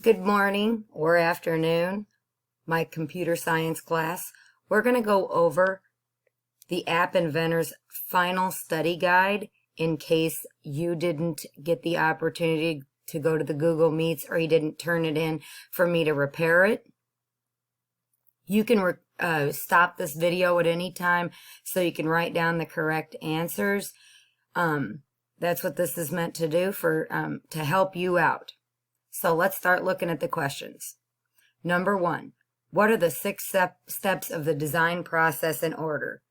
Good morning or afternoon, my computer science class. We're going to go over the App Inventor's final study guide in case you didn't get the opportunity to go to the Google Meets or you didn't turn it in for me to repair it. You can stop this video at any time so you can write down the correct answers. That's what this is meant to do to help you out. So let's start looking at the questions. Number 1, what are the 6 steps of the design process in order?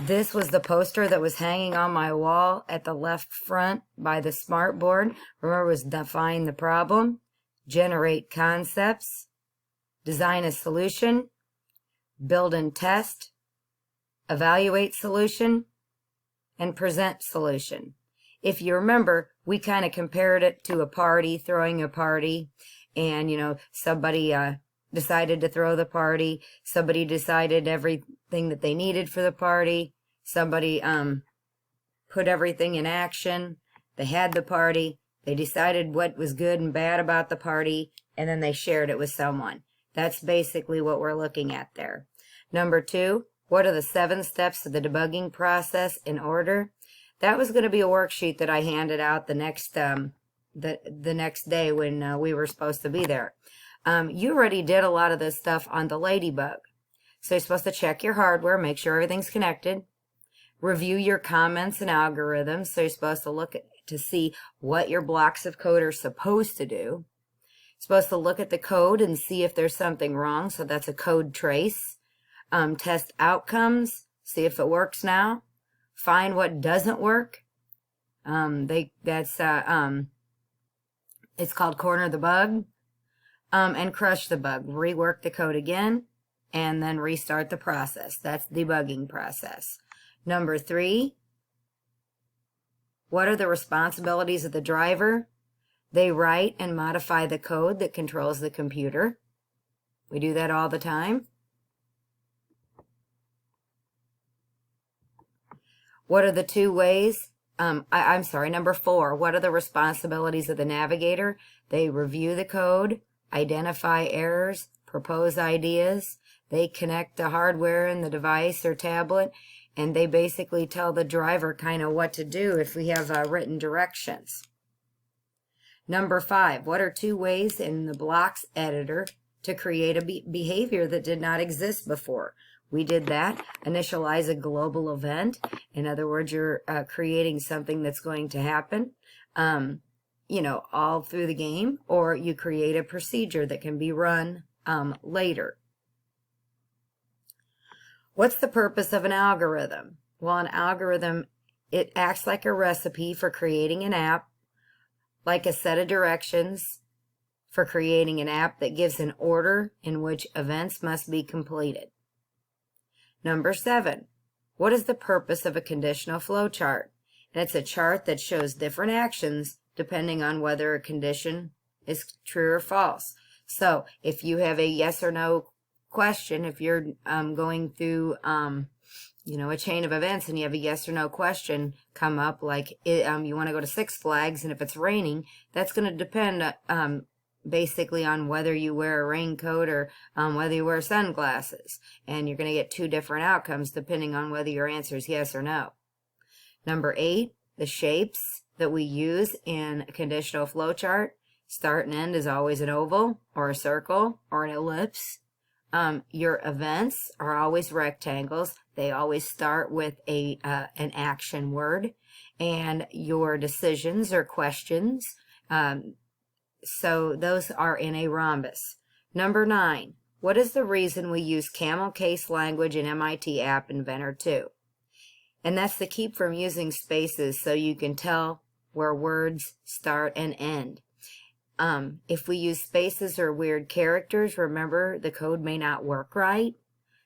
This was the poster that was hanging on my wall at the left front by the smartboard. Remember, it was define the problem, generate concepts, design a solution, build and test, evaluate solution, and present solution. If you remember, we kind of compared it to a party, throwing a party, and, somebody decided to throw the party, somebody decided everything that they needed for the party, somebody put everything in action, they had the party, they decided what was good and bad about the party, and then they shared it with someone. That's basically what we're looking at there. Number 2, what are the 7 steps of the debugging process in order? That was going to be a worksheet that I handed out the next day when we were supposed to be there. You already did a lot of this stuff on the Ladybug. So you're supposed to check your hardware, make sure everything's connected, review your comments and algorithms. So you're supposed to look to see what your blocks of code are supposed to do. You're supposed to look at the code and see if there's something wrong. So that's a code trace. Test outcomes, see if it works now. Find what doesn't work. It's called corner the bug. And crush the bug. Rework the code again, and then restart the process. That's the debugging process. Number 3, what are the responsibilities of the driver? They write and modify the code that controls the computer. We do that all the time. What are the 2 ways? Number 4, what are the responsibilities of the navigator? They review the code, identify errors, propose ideas. They connect the hardware in the device or tablet, and they basically tell the driver kind of what to do if we have written directions. Number 5, what are 2 ways in the blocks editor to create a behavior that did not exist before? We did that. Initialize a global event. In other words, you're creating something that's going to happen, all through the game, or you create a procedure that can be run later. What's the purpose of an algorithm? Well, an algorithm, it acts like a recipe for creating an app, like a set of directions for creating an app that gives an order in which events must be completed. Number 7, what is the purpose of a conditional flow chart? And it's a chart that shows different actions depending on whether a condition is true or false. So if you have a yes or no question, if you're going through a chain of events and you have a yes or no question come up, like you want to go to Six Flags, and if it's raining, that's going to depend basically on whether you wear a raincoat or whether you wear sunglasses. And you're going to get 2 different outcomes depending on whether your answer is yes or no. Number 8, the shapes that we use in a conditional flow chart. Start and end is always an oval or a circle or an ellipse. Your events are always rectangles. They always start with an action word. And your decisions are questions. So those are in a rhombus. Number 9, what is the reason we use camel case language in MIT App Inventor 2? And that's to keep from using spaces so you can tell where words start and end. If we use spaces or weird characters, remember, the code may not work right.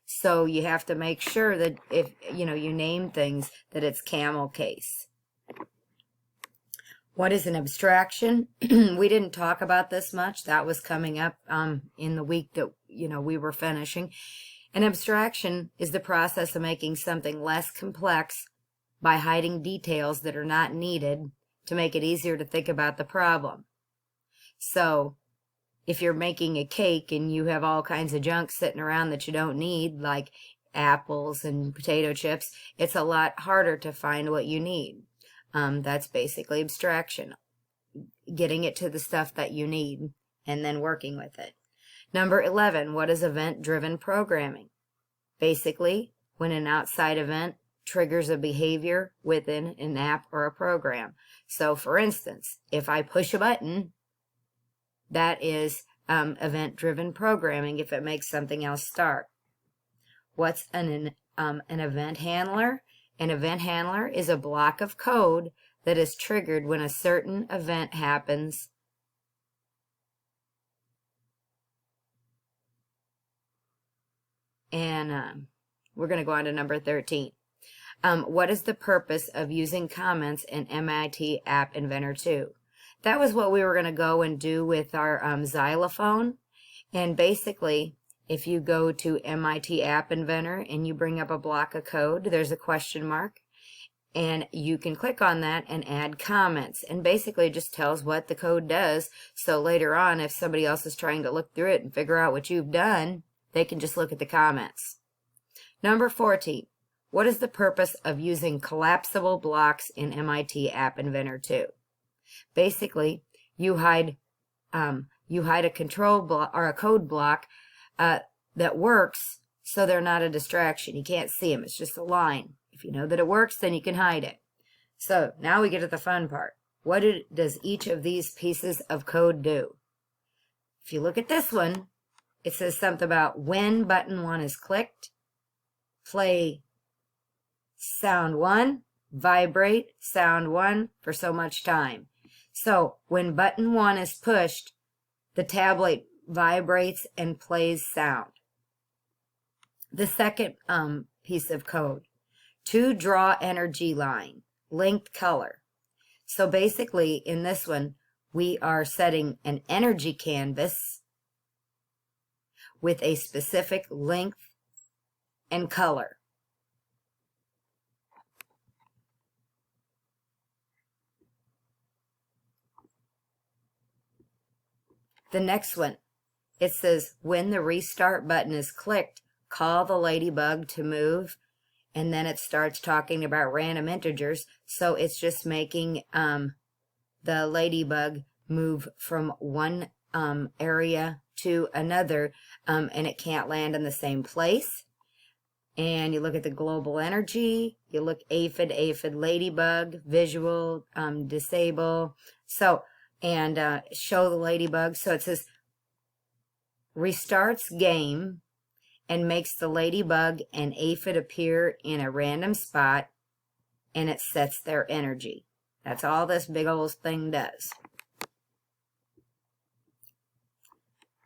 So you have to make sure that if you name things, that it's camel case. What is an abstraction? We didn't talk about this much. That was coming up in the week that we were finishing. An abstraction is the process of making something less complex by hiding details that are not needed to make it easier to think about the problem. So if you're making a cake and you have all kinds of junk sitting around that you don't need, like apples and potato chips, it's a lot harder to find what you need. That's basically abstraction, getting it to the stuff that you need and then working with it. Number 11, what is event-driven programming? Basically, when an outside event triggers a behavior within an app or a program. So, for instance, if I push a button, that is event-driven programming if it makes something else start. What's an event handler? An event handler is a block of code that is triggered when a certain event happens. And we're going to go on to number 13. What is the purpose of using comments in MIT App Inventor 2? That was what we were going to go and do with our xylophone. And basically, if you go to MIT App Inventor and you bring up a block of code, there's a question mark. And you can click on that and add comments. And basically it just tells what the code does. So later on, if somebody else is trying to look through it and figure out what you've done, they can just look at the comments. Number 14. What is the purpose of using collapsible blocks in MIT App Inventor 2? Basically, you hide a control block or a code block that works, so they're not a distraction. You can't see them. It's just a line. If you know that it works, then you can hide it. So now we get to the fun part. What does each of these pieces of code do? If you look at this one, it says something about when button 1 is clicked, play sound 1, vibrate sound 1 for so much time. So when button 1 is pushed, the tablet vibrates and plays sound. The second piece of code, to draw energy line, linked color. So basically in this one, we are setting an energy canvas with a specific length and color. The next one, it says when the restart button is clicked, call the ladybug to move, and then it starts talking about random integers, so it's just making the ladybug move from one area to another, and it can't land in the same place. And you look at the global energy, you look aphid, ladybug, visual, disable, so, and show the ladybug. So it says restarts game and makes the ladybug and aphid appear in a random spot, and it sets their energy. That's all this big old thing does.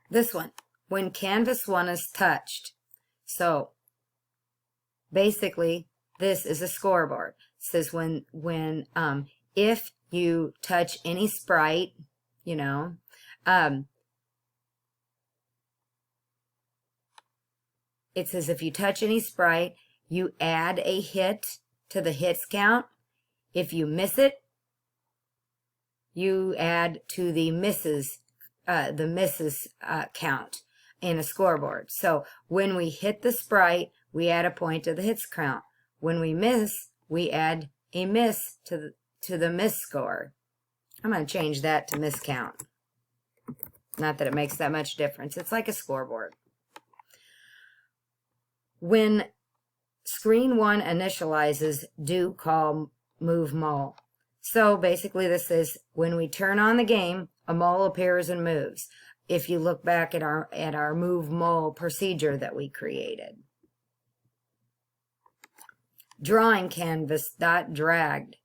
This one, when canvas 1 is touched. So basically this is a scoreboard. It says if you touch any sprite, you know, it says if you touch any sprite, you add a hit to the hits count. If you miss it, you add to the misses count in a scoreboard. So when we hit the sprite, we add a point to the hits count. When we miss, we add a miss to the miss score. I'm going to change that to miss count. Not that it makes that much difference. It's like a scoreboard. When screen 1 initializes, do call move mole. So basically this is when we turn on the game, a mole appears and moves. If you look back at our move mole procedure that we created. Drawing canvas dot dragged.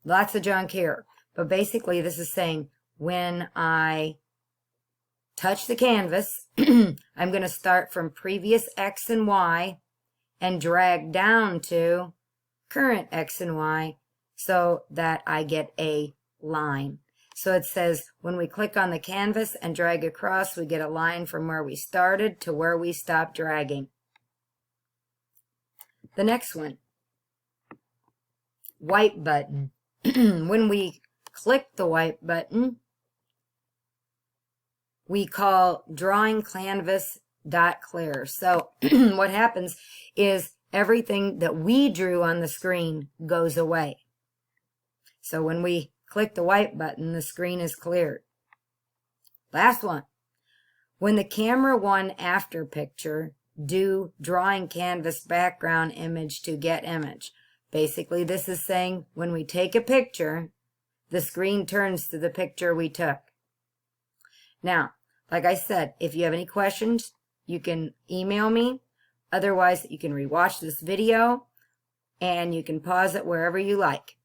Lots of junk here. But basically this is saying when I touch the canvas, I'm going to start from previous X and Y and drag down to current X and Y so that I get a line. So it says when we click on the canvas and drag across, we get a line from where we started to where we stopped dragging. The next one, wipe button. When we click the wipe button, we call drawing canvas dot clear. So what happens is everything that we drew on the screen goes away. So when we click the white button, the screen is cleared. Last one. When the camera one after picture, do drawing canvas background image to get image. Basically, this is saying when we take a picture, the screen turns to the picture we took. Now, like I said, if you have any questions, you can email me. Otherwise, you can rewatch this video and you can pause it wherever you like.